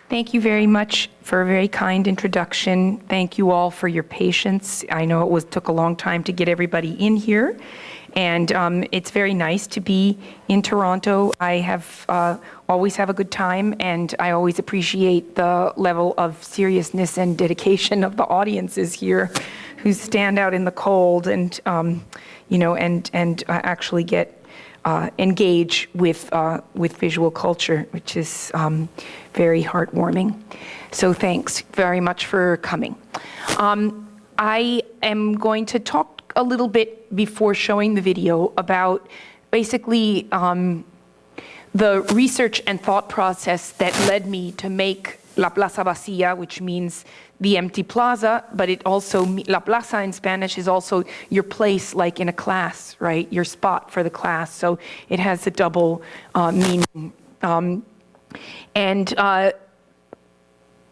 Thank you very much for a very kind introduction. Thank you all for your patience. I know it took a long time to get everybody in here, and it's very nice to be in Toronto. I always have a good time, and I always appreciate the level of seriousness and dedication of the audiences here, who stand out in the cold and actually get engage with visual culture, which is very heartwarming. So thanks very much for coming. I am going to talk a little bit before showing the video about basically the research and thought process that led me to make La Plaza Vacía, which means the empty plaza, but it also, La Plaza in Spanish is also your place, like in a class, right? Your spot for the class. So it has a double meaning.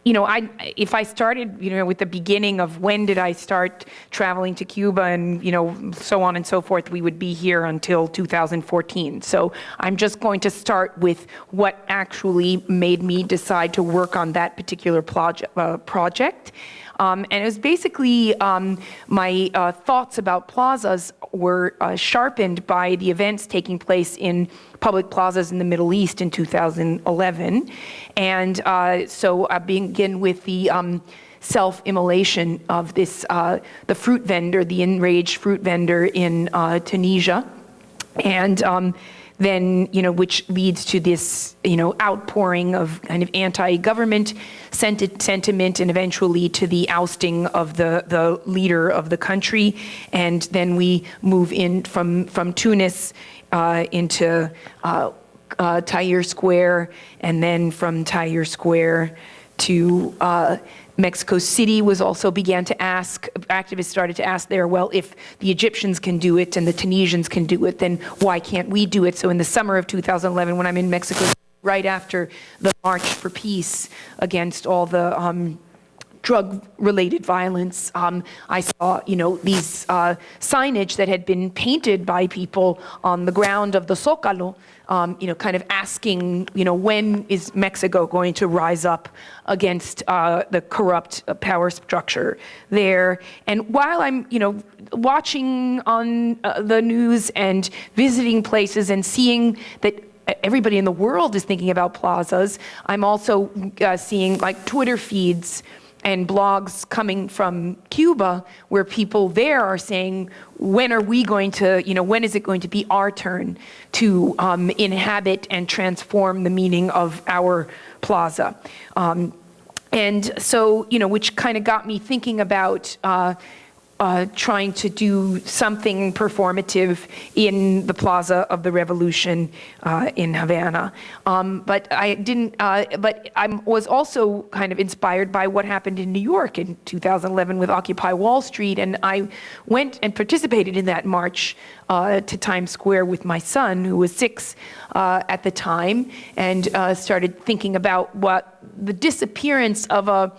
If I started, with the beginning of when did I start traveling to Cuba and, so on and so forth, we would be here until 2014. So I'm just going to start with what actually made me decide to work on that particular project. And it was basically my thoughts about plazas were sharpened by the events taking place in public plazas in the Middle East in 2011. And so I begin with the self-immolation of this, the fruit vendor, the enraged fruit vendor in Tunisia. And then, which leads to this, outpouring of kind of anti-government sentiment, and eventually to the ousting of the leader of the country. And then we move in from Tunis into Tahrir Square, and then from Tahrir Square to Mexico City activists started to ask there, well, if the Egyptians can do it and the Tunisians can do it, then why can't we do it? So in the summer of 2011, when I'm in Mexico, right after the March for Peace against all the drug-related violence, I saw, these signage that had been painted by people on the ground of the Zócalo, kind of asking, when is Mexico going to rise up against the corrupt power structure there? And while I'm, watching on the news and visiting places and seeing that everybody in the world is thinking about plazas, I'm also seeing like Twitter feeds and blogs coming from Cuba where people there are saying, when are we going to, when is it going to be our turn to inhabit and transform the meaning of our plaza? And so, which kind of got me thinking about trying to do something performative in the Plaza of the Revolution in Havana. But I didn't, but I was also kind of inspired by what happened in New York in 2011 with Occupy Wall Street. And I went and participated in that march to Times Square with my son, who was 6 at the time, and started thinking about what the disappearance of a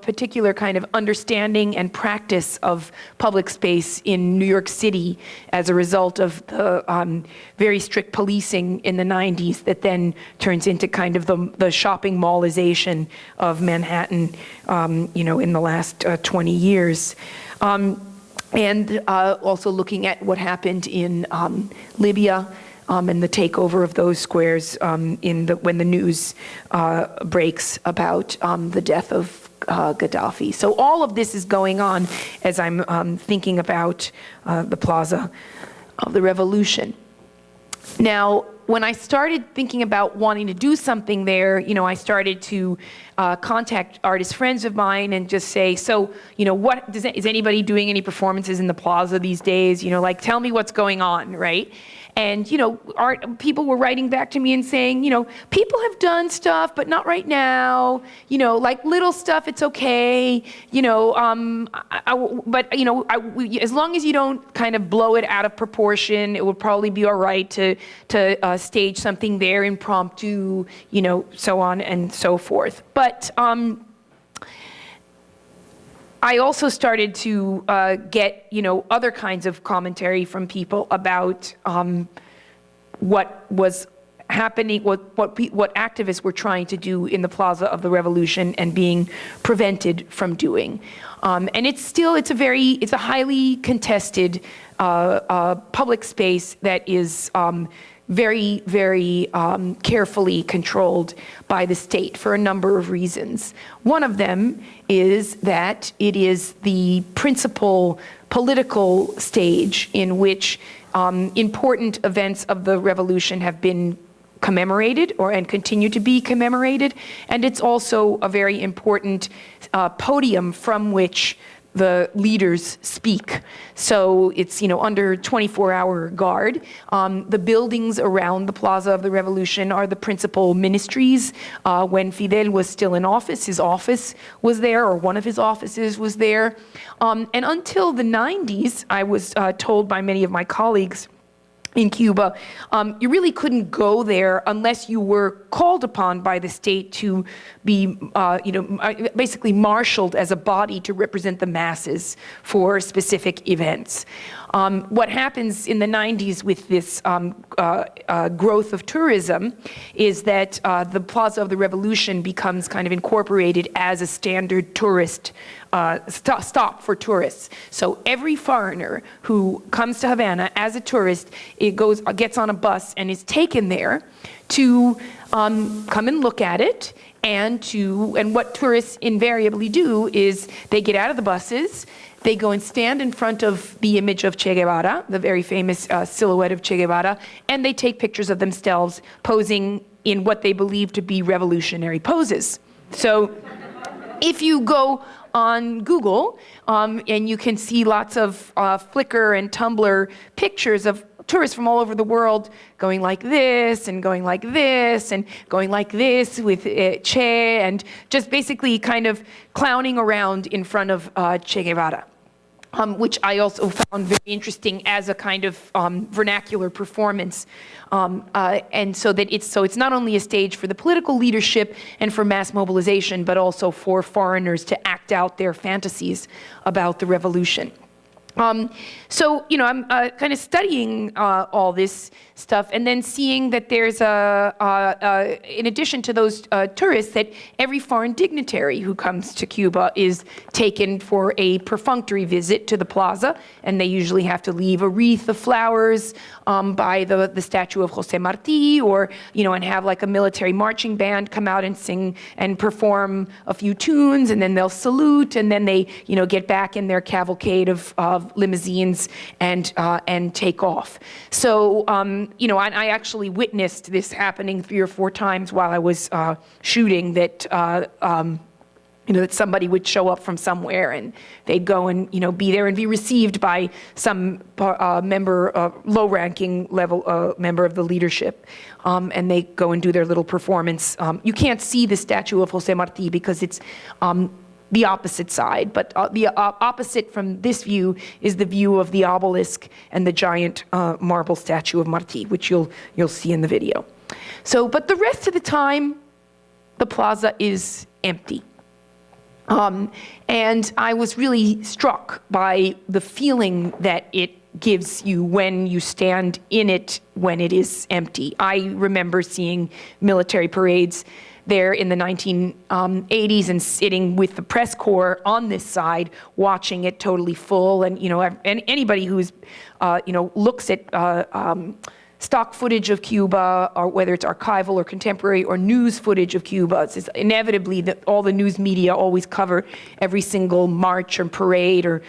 particular kind of understanding and practice of public space in New York City as a result of the very strict policing in the 90s that then turns into kind of the shopping mallization of Manhattan, in the last 20 years. And also looking at what happened in Libya, and the takeover of those squares when the news breaks about the death of Gaddafi. So all of this is going on as I'm thinking about the Plaza of the Revolution. Now, when I started thinking about wanting to do something there, I started to contact artist friends of mine and just say, so, is anybody doing any performances in the Plaza these days? Tell me what's going on, right? And, people were writing back to me and saying, people have done stuff, but not right now. Like little stuff, it's okay. As long as you don't kind of blow it out of proportion, it would probably be all right to stage something there impromptu, so on and so forth. But I also started to get, other kinds of commentary from people about what was happening, what activists were trying to do in the Plaza of the Revolution and being prevented from doing. And it's a highly contested public space that is very, very carefully controlled by the state for a number of reasons. One of them is that it is the principal political stage in which important events of the revolution have been commemorated and continue to be commemorated, and it's also a very important podium from which the leaders speak. So it's, under 24-hour guard. The buildings around the Plaza of the Revolution are the principal ministries. When Fidel was still in office, his office was there, or one of his offices was there. And until the 90s, I was told by many of my colleagues in Cuba, you really couldn't go there unless you were called upon by the state to be, basically marshaled as a body to represent the masses for specific events. What happens in the 90s with this growth of tourism is that the Plaza of the Revolution becomes kind of incorporated as a standard tourist stop for tourists. So every foreigner who comes to Havana as a tourist, gets on a bus and is taken there to come and look at it, and what tourists invariably do is they get out of the buses, they go and stand in front of the image of Che Guevara, the very famous silhouette of Che Guevara, and they take pictures of themselves posing in what they believe to be revolutionary poses. So if you go on Google, and you can see lots of Flickr and Tumblr pictures of tourists from all over the world going like this and going like this and going like this with Che, and just basically kind of clowning around in front of Che Guevara. Which I also found very interesting as a kind of vernacular performance, and so it's not only a stage for the political leadership and for mass mobilization, but also for foreigners to act out their fantasies about the revolution. So, I'm kind of studying all this stuff, and then seeing that there's in addition to those tourists, that every foreign dignitary who comes to Cuba is taken for a perfunctory visit to the plaza, and they usually have to leave a wreath of flowers by the statue of Jose Marti, or, and have like a military marching band come out and sing and perform a few tunes, and then they'll salute, and then they, get back in their cavalcade of limousines and take off. So, I actually witnessed this happening 3 or 4 times while I was shooting, that that somebody would show up from somewhere and they'd go and, be there and be received by some member, low-ranking level member of the leadership. And they go and do their little performance. You can't see the statue of Jose Marti because it's the opposite side, but the opposite from this view is the view of the obelisk and the giant marble statue of Marti, which you'll see in the video. So, but the rest of the time, the plaza is empty. And I was really struck by the feeling that it gives you when you stand in it when it is empty. I remember seeing military parades there in the 1980s and sitting with the press corps on this side, watching it totally full. And, and anybody who's, looks at stock footage of Cuba, or whether it's archival or contemporary or news footage of Cuba, it's inevitably that all the news media always cover every single march or parade or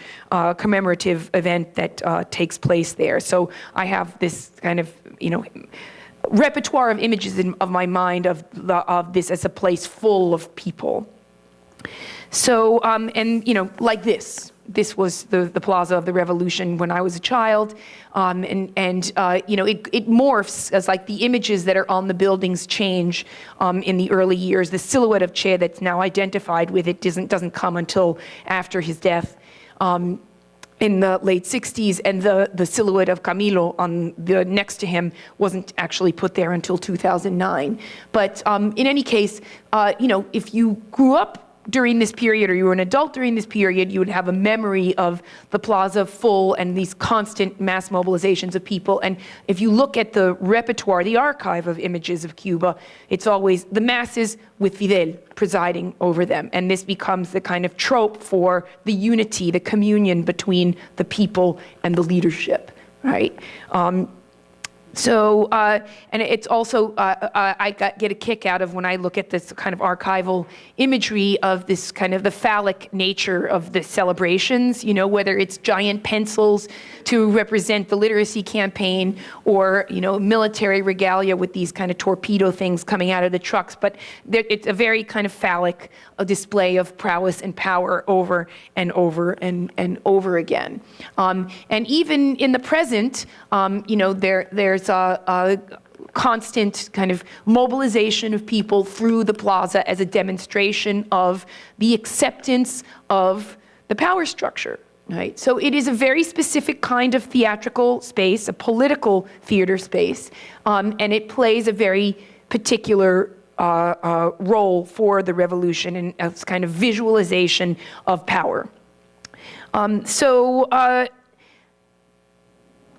commemorative event that takes place there. So I have this kind of, repertoire of images of my mind of this as a place full of people. So, and like this was the Plaza of the Revolution when I was a child, and it morphs as like the images that are on the buildings change in the early years. The silhouette of Che that's now identified with it doesn't come until after his death. In the late 60s, and the silhouette of Camilo on the next to him wasn't actually put there until 2009. But in any case, if you grew up during this period, or you were an adult during this period, you would have a memory of the plaza full and these constant mass mobilizations of people. And if you look at the repertoire, the archive of images of Cuba, it's always the masses with Fidel presiding over them. And this becomes the kind of trope for the unity, the communion between the people and the leadership, right? And it's also, get a kick out of when I look at this kind of archival imagery of this kind of the phallic nature of the celebrations, you know, whether it's giant pencils to represent the literacy campaign or, you know, military regalia with these kind of torpedo things coming out of the trucks. But it's a very kind of phallic display of prowess and power over and over and over again. And even in the present, you know, there's a constant kind of mobilization of people through the plaza as a demonstration of the acceptance of the power structure, right? So it is a very specific kind of theatrical space, a political theater space, and it plays a very particular role for the revolution and as kind of visualization of power.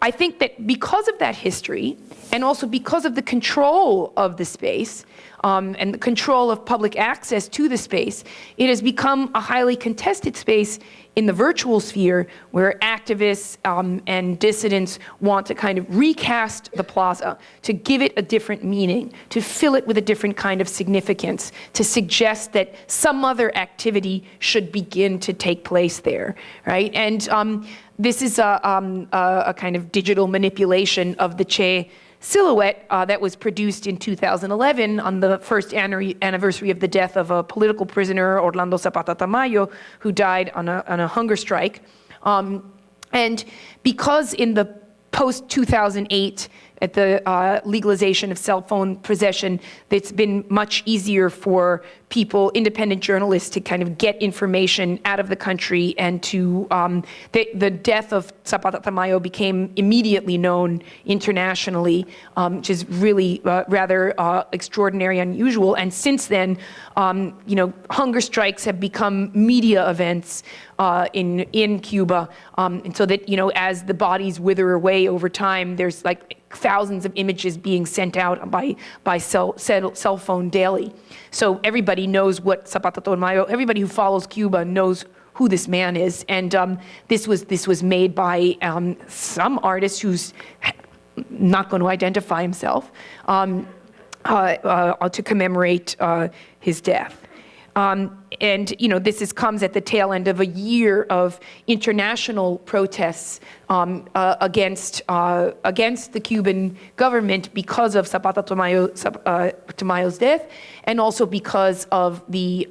I think that because of that history, and also because of the control of the space, and the control of public access to the space, it has become a highly contested space in the virtual sphere where activists and dissidents want to kind of recast the plaza, to give it a different meaning, to fill it with a different kind of significance, to suggest that some other activity should begin to take place there, right? And this is a kind of digital manipulation of the Che silhouette that was produced in 2011 on the first anniversary of the death of a political prisoner, Orlando Zapata Tamayo, who died on a hunger strike. And because in the post-2008, at the legalization of cell phone possession, it's been much easier for people, independent journalists, to kind of get information out of the country, and to, the death of Zapata Tamayo became immediately known internationally, which is really rather extraordinary, unusual. And since then, you know, hunger strikes have become media events in Cuba, and so that, you know, as the bodies wither away over time, there's like thousands of images being sent out by cell phone daily. So everybody knows what Zapata Tamayo, everybody who follows Cuba knows who this man is. And this was made by some artist who's not going to identify himself to commemorate his death. And you know, this comes at the tail end of a year of international protests against the Cuban government because of Zapata Tamayo's death, and also because of the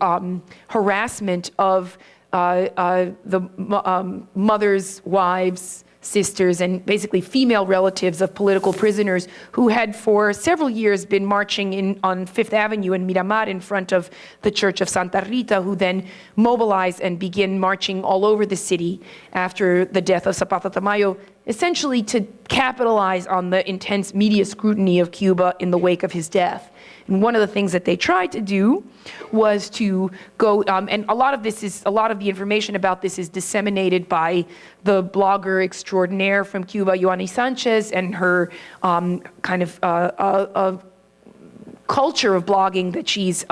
harassment of the mothers, wives, sisters, and basically female relatives of political prisoners who had for several years been marching on Fifth Avenue in Miramar in front of the Church of Santa Rita, who then mobilized and begin marching all over the city after the death of Zapata Tamayo, essentially to capitalize on the intense media scrutiny of Cuba in the wake of his death. And one of the things that they tried to do was to go, and a lot of the information about this is disseminated by the blogger extraordinaire from Cuba, Yoani Sanchez, and her kind of culture of blogging that she's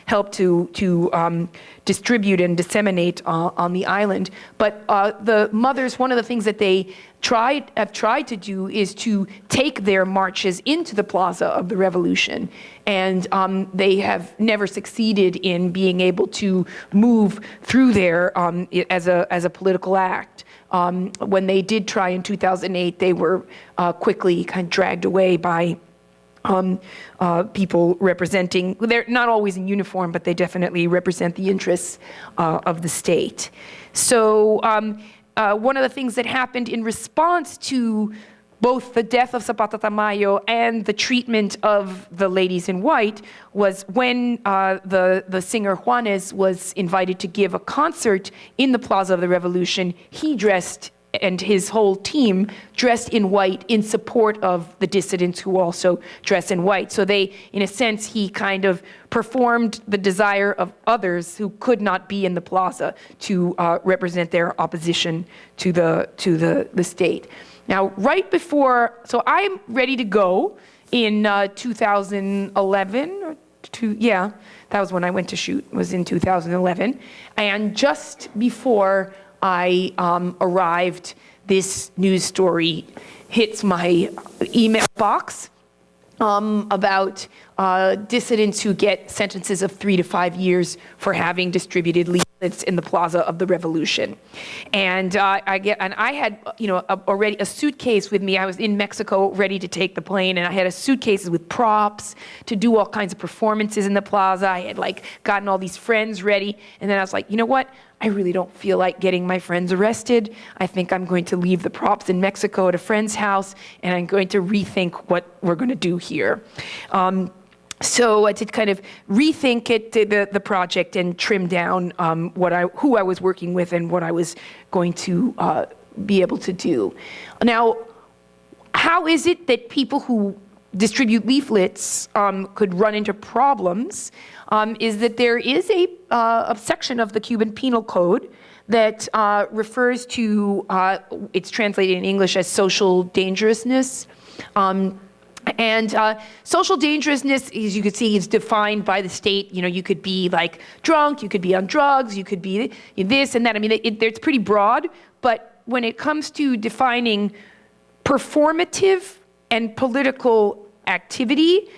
helped to distribute and disseminate on the island. But the mothers, one of the things that they have tried to do is to take their marches into the Plaza of the Revolution. And they have never succeeded in being able to move through there as a political act. When they did try in 2008, they were quickly kind of dragged away by people representing, they're not always in uniform, but they definitely represent the interests of the state. So one of the things that happened in response to both the death of Zapata Tamayo and the treatment of the ladies in white was when the singer Juanes was invited to give a concert in the Plaza of the Revolution. He dressed and his whole team dressed in white in support of the dissidents who also dress in white. So they, in a sense, he kind of performed the desire of others who could not be in the plaza to represent their opposition to the state. Now, right before, so I'm ready to go in 2011, that was when I went to shoot, was in 2011. And just before I arrived, this news story hits my email box about dissidents who get sentences of 3 to 5 years for having distributed leaflets in the Plaza of the Revolution. And I had, already a suitcase with me. I was in Mexico ready to take the plane, and I had a suitcase with props to do all kinds of performances in the Plaza. I had gotten all these friends ready, and then I was like, you know what? I really don't feel like getting my friends arrested. I think I'm going to leave the props in Mexico at a friend's house, and I'm going to rethink what we're going to do here. So I did kind of rethink it, the project, and trim down who I was working with and what I was going to be able to do. Now, how is it that people who distribute leaflets could run into problems? Is that there is a section of the Cuban Penal Code that refers to, it's translated in English as social dangerousness. And social dangerousness, as you can see, is defined by the state. You could be drunk, you could be on drugs, you could be this and that. I mean, it's pretty broad, but when it comes to defining performative and political activity,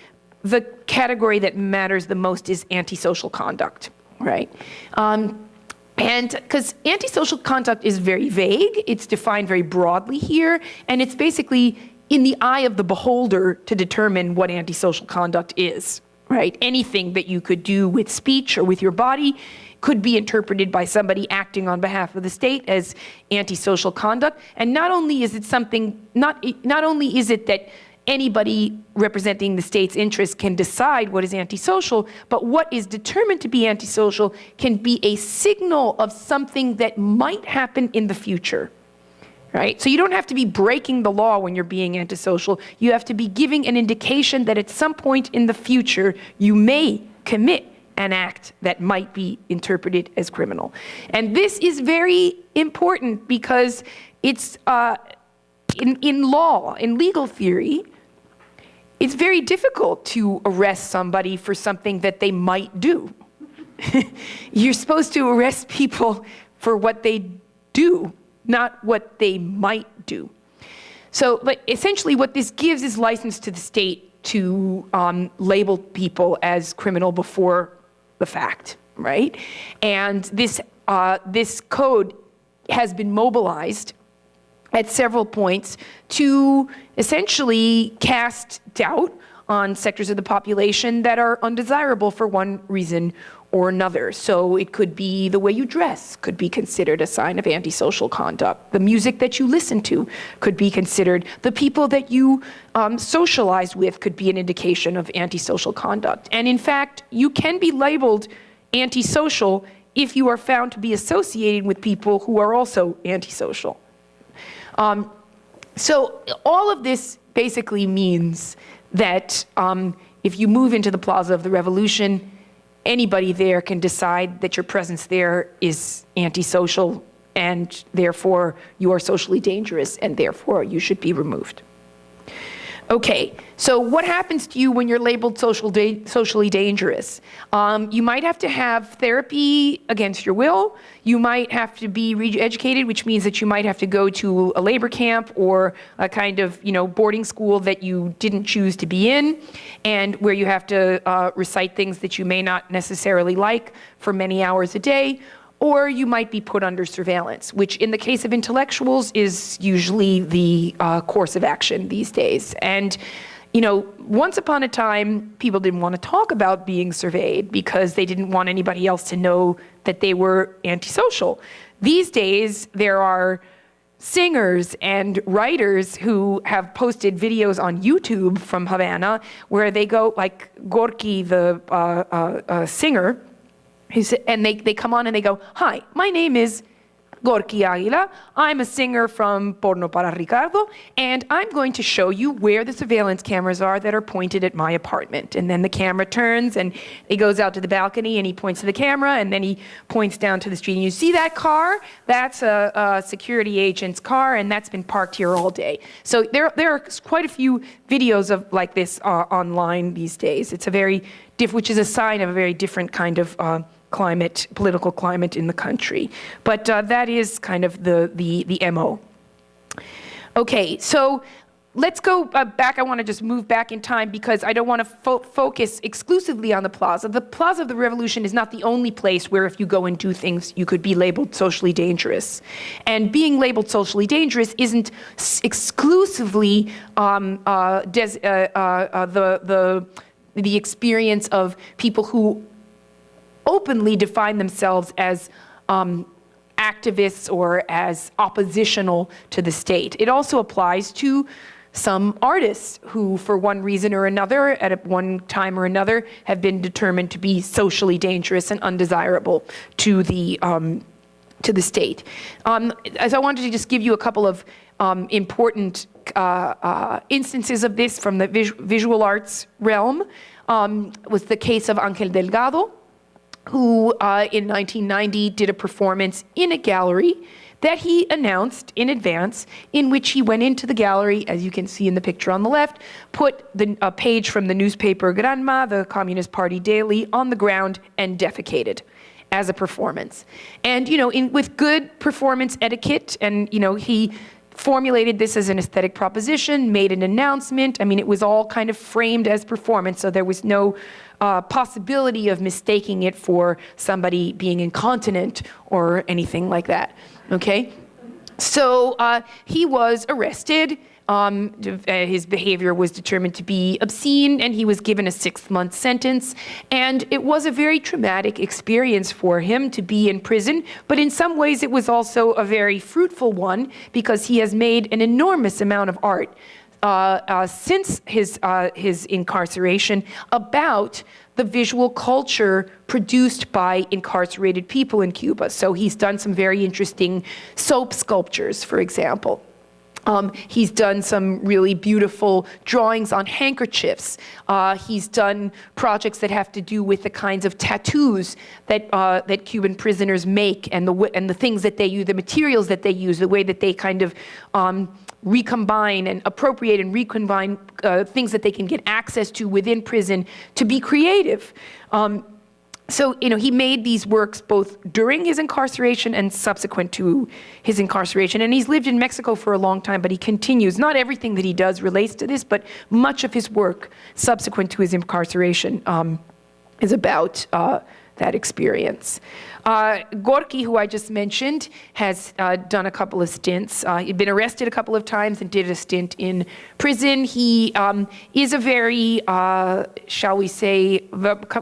the category that matters the most is antisocial conduct, right? And because antisocial conduct is very vague, it's defined very broadly here, and it's basically in the eye of the beholder to determine what antisocial conduct is, right? Anything that you could do with speech or with your body could be interpreted by somebody acting on behalf of the state as antisocial conduct. And not only is it not only is it that anybody representing the state's interests can decide what is antisocial, but what is determined to be antisocial can be a signal of something that might happen in the future. Right? So you don't have to be breaking the law when you're being antisocial. You have to be giving an indication that at some point in the future, you may commit an act that might be interpreted as criminal. And this is very important because it's, in law, in legal theory, it's very difficult to arrest somebody for something that they might do. You're supposed to arrest people for what they do, not what they might do. So, but essentially what this gives is license to the state to label people as criminal before the fact, right? And this code has been mobilized at several points to essentially cast doubt on sectors of the population that are undesirable for one reason or another. So it could be the way you dress could be considered a sign of antisocial conduct. The music that you listen to could be considered. The people that you socialize with could be an indication of antisocial conduct. And in fact, you can be labeled antisocial if you are found to be associated with people who are also antisocial. So all of this basically means that if you move into the Plaza of the Revolution, anybody there can decide that your presence there is antisocial, and therefore you are socially dangerous, and therefore you should be removed. Okay, so what happens to you when you're labeled socially dangerous? You might have to have therapy against your will. You might have to be re-educated, which means that you might have to go to a labor camp or a kind of, boarding school that you didn't choose to be in, and where you have to recite things that you may not necessarily like for many hours a day. Or you might be put under surveillance, which in the case of intellectuals is usually the course of action these days. And, once upon a time, people didn't want to talk about being surveyed because they didn't want anybody else to know that they were antisocial. These days, there are singers and writers who have posted videos on YouTube from Havana where they go, like Gorky, the singer, and they come on and they go, "Hi, my name is Gorky Aguila. I'm a singer from Porno para Ricardo, and I'm going to show you where the surveillance cameras are that are pointed at my apartment. And then the camera turns, and he goes out to the balcony, and he points to the camera, and then he points down to the street. And you see that car? That's a security agent's car, and that's been parked here all day. So there are quite a few videos of like this online these days. It's a very which is a sign of a very different kind of political climate in the country. But that is kind of the MO. Okay, so let's go back. I want to just move back in time because I don't want to focus exclusively on the Plaza. The Plaza of the Revolution is not the only place where if you go and do things, you could be labeled socially dangerous. And being labeled socially dangerous isn't exclusively the experience of people who openly define themselves as activists or as oppositional to the state. It also applies to some artists who, for one reason or another, at one time or another, have been determined to be socially dangerous and undesirable to the state. As I wanted to just give you a couple of important instances of this from the visual arts realm, was the case of Angel Delgado, who in 1990 did a performance in a gallery that he announced in advance, in which he went into the gallery, as you can see in the picture on the left, put a page from the newspaper Granma, the Communist Party daily, on the ground and defecated as a performance. And with good performance etiquette, and he formulated this as an aesthetic proposition, made an announcement. I mean, it was all kind of framed as performance, so there was no possibility of mistaking it for somebody being incontinent or anything like that, okay? So he was arrested. His behavior was determined to be obscene, and he was given a 6-month sentence. And it was a very traumatic experience for him to be in prison, but in some ways it was also a very fruitful one because he has made an enormous amount of art since his incarceration about the visual culture produced by incarcerated people in Cuba. So he's done some very interesting soap sculptures, for example. He's done some really beautiful drawings on handkerchiefs. He's done projects that have to do with the kinds of tattoos that Cuban prisoners make, and the things that they use, the materials that they use, the way that they kind of recombine and appropriate and recombine things that they can get access to within prison to be creative. So, he made these works both during his incarceration and subsequent to his incarceration. And he's lived in Mexico for a long time, but he continues. Not everything that he does relates to this, but much of his work subsequent to his incarceration is about that experience. Gorky, who I just mentioned, has done a couple of stints. He'd been arrested a couple of times and did a stint in prison. He is a very, shall we say,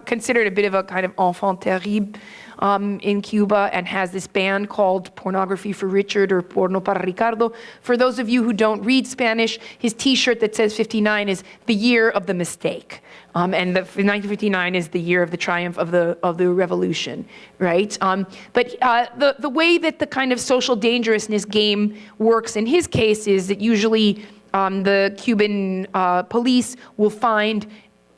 considered a bit of a kind of enfant terrible in Cuba, and has this band called Pornography for Richard, or Porno para Ricardo. For those of you who don't read Spanish, his T-shirt that says 59 is the year of the mistake. And 1959 is the year of the triumph of the revolution, right? But the way that the kind of social dangerousness game works in his case is that usually the Cuban police will find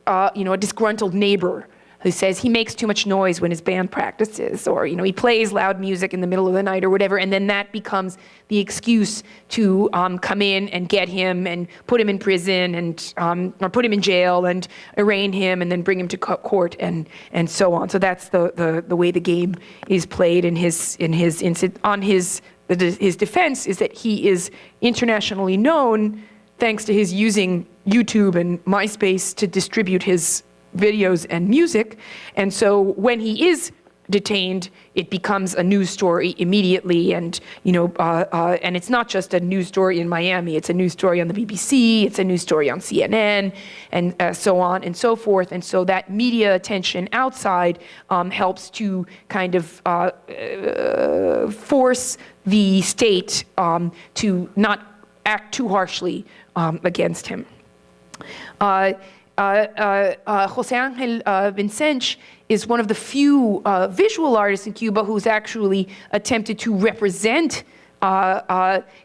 a disgruntled neighbor who says he makes too much noise when his band practices, or he plays loud music in the middle of the night or whatever, and then that becomes the excuse to come in and get him and put him in prison, and or put him in jail and arraign him and then bring him to court and so on. So that's the way the game is played. His defense is that he is internationally known thanks to his using YouTube and MySpace to distribute his videos and music, and so when he is detained, it becomes a news story immediately, and and it's not just a news story in Miami, it's a news story on the BBC, it's a news story on CNN, and so on and so forth. And so that media attention outside helps to kind of force the state to not act too harshly against him. Jose Angel Vincench is one of the few visual artists in Cuba who's actually attempted to represent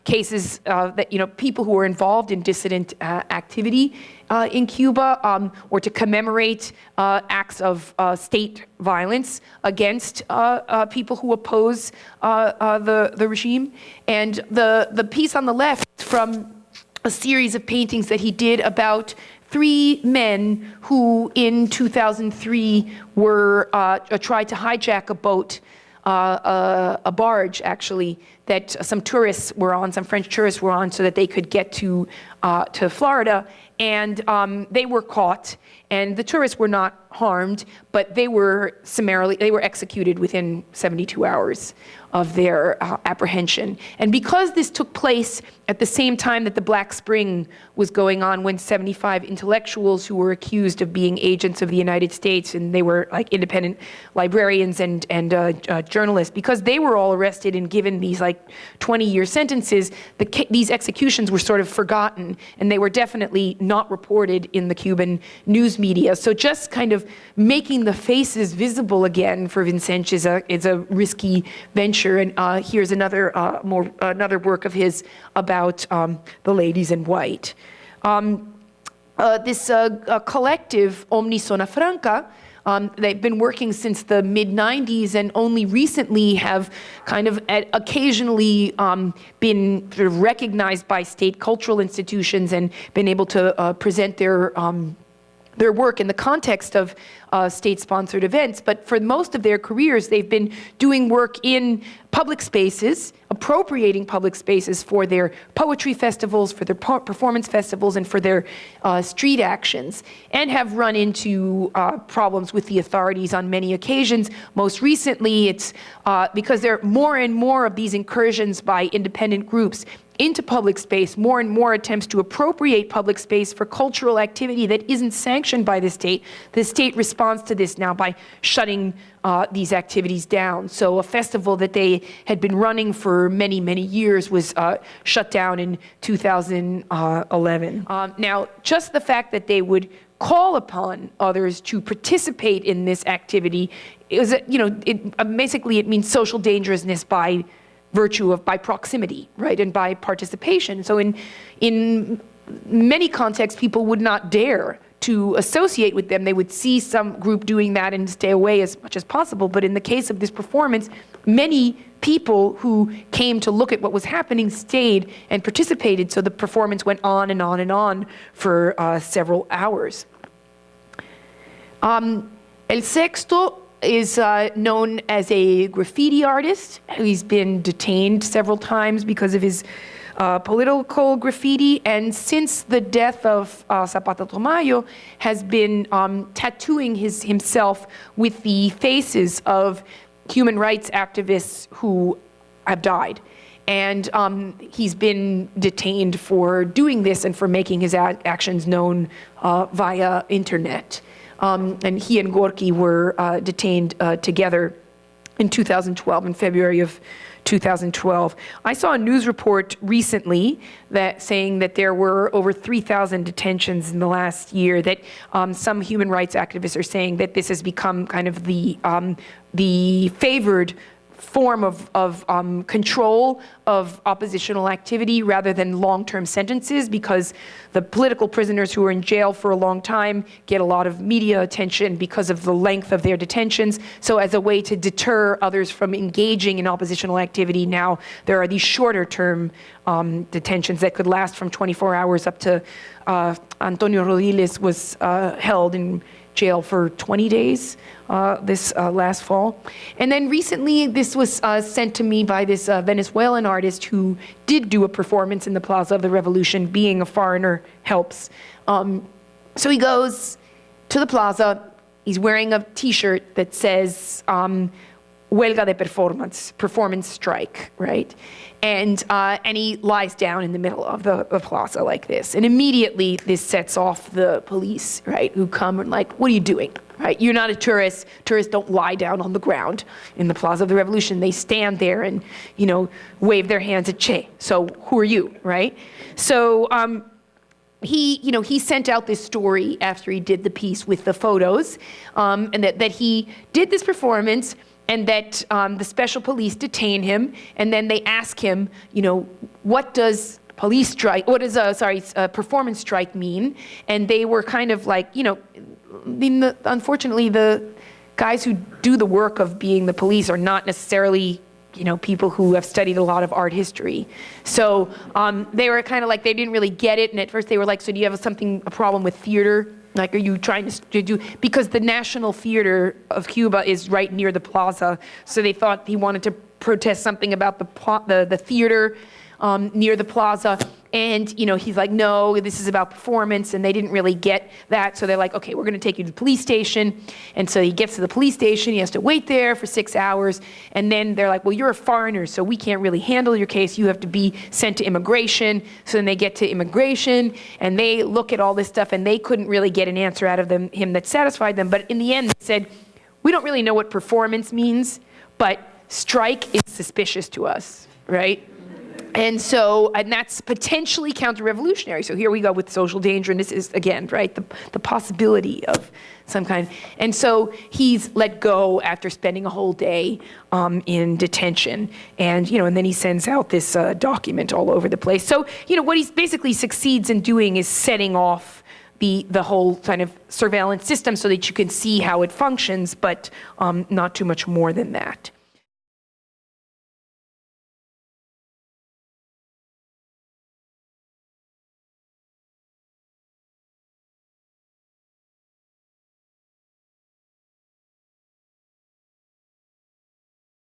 cases that, people who were involved in dissident activity in Cuba, or to commemorate acts of state violence against people who oppose the regime. And the piece on the left from a series of paintings that he did about 3 men who in 2003 were tried to hijack a boat, a barge actually, that some tourists were on, some French tourists were on, so that they could get to Florida. And they were caught, and the tourists were not harmed, but they were executed within 72 hours of their apprehension. And because this took place at the same time that the Black Spring was going on, when 75 intellectuals who were accused of being agents of the United States, and they were like independent librarians and journalists, because they were all arrested and given these like 20-year sentences, these executions were sort of forgotten, and they were definitely not reported in the Cuban news media. So just kind of making the faces visible again for Vincench is a risky venture. And here's another work of his about the ladies in white. This collective, Omni Zona Franca, they've been working since the mid-90s and only recently have kind of occasionally been sort of recognized by state cultural institutions and been able to present their work in the context of state-sponsored events. But for most of their careers, they've been doing work in public spaces, appropriating public spaces for their poetry festivals, for their performance festivals, and for their street actions, and have run into problems with the authorities on many occasions. Most recently, it's because there are more and more of these incursions by independent groups into public space, more and more attempts to appropriate public space for cultural activity that isn't sanctioned by the state. The state responds to this now by shutting these activities down. So a festival that they had been running for many, many years was shut down in 2011. Now, just the fact that they would call upon others to participate in this activity is, basically it means social dangerousness by virtue of, by proximity, right, and by participation. So in many contexts, people would not dare to associate with them. They would see some group doing that and stay away as much as possible. But in the case of this performance, many people who came to look at what was happening stayed and participated, so the performance went on and on and on for several hours. El Sexto is known as a graffiti artist. He's been detained several times because of his political graffiti, and since the death of Zapata Tomayo, has been tattooing himself with the faces of human rights activists who have died. And he's been detained for doing this and for making his actions known via internet. And he and Gorky were detained together in 2012, in February of 2012. I saw a news report recently saying that there were over 3,000 detentions in the last year, that some human rights activists are saying that this has become kind of the favored form of control of oppositional activity rather than long-term sentences, because the political prisoners who are in jail for a long time get a lot of media attention because of the length of their detentions. So as a way to deter others from engaging in oppositional activity, now there are these shorter-term detentions that could last from 24 hours up to Antonio Rodiles was held in jail for 20 days this last fall. And then recently, this was sent to me by this Venezuelan artist who did do a performance in the Plaza of the Revolution. Being a foreigner helps. So he goes to the Plaza. He's wearing a T-shirt that says, Huelga de performance strike, right? And he lies down in the middle of the plaza like this. And immediately this sets off the police, right, who come and like, what are you doing, right? You're not a tourist. Tourists don't lie down on the ground in the Plaza of the Revolution. They stand there and, wave their hands at Che. So who are you, right? So he sent out this story after he did the piece with the photos, and that he did this performance, and that the special police detain him, and then they ask him, what does police strike, what does a performance strike mean? And they were kind of like, unfortunately, the guys who do the work of being the police are not necessarily people who have studied a lot of art history. So they were kind of like, they didn't really get it. And at first they were like, so do you have a problem with theater? Like, are you trying to do, because the National Theater of Cuba is right near the Plaza. So they thought he wanted to protest something about the theater near the Plaza. And, he's like, no, this is about performance. And they didn't really get that. So they're like, okay, we're going to take you to the police station. And so he gets to the police station. He has to wait there for 6 hours. And then they're like, well, you're a foreigner, so we can't really handle your case. You have to be sent to immigration. So then they get to immigration, and they look at all this stuff, and they couldn't really get an answer out of him that satisfied them. But in the end, they said, we don't really know what performance means, but strike is suspicious to us, right? And that's potentially counter-revolutionary. So here we go with social danger, and this is, again, right, the possibility of some kind. And so he's let go after spending a whole day in detention. And, and then he sends out this document all over the place. So, what he basically succeeds in doing is setting off the whole kind of surveillance system so that you can see how it functions, but not too much more than that.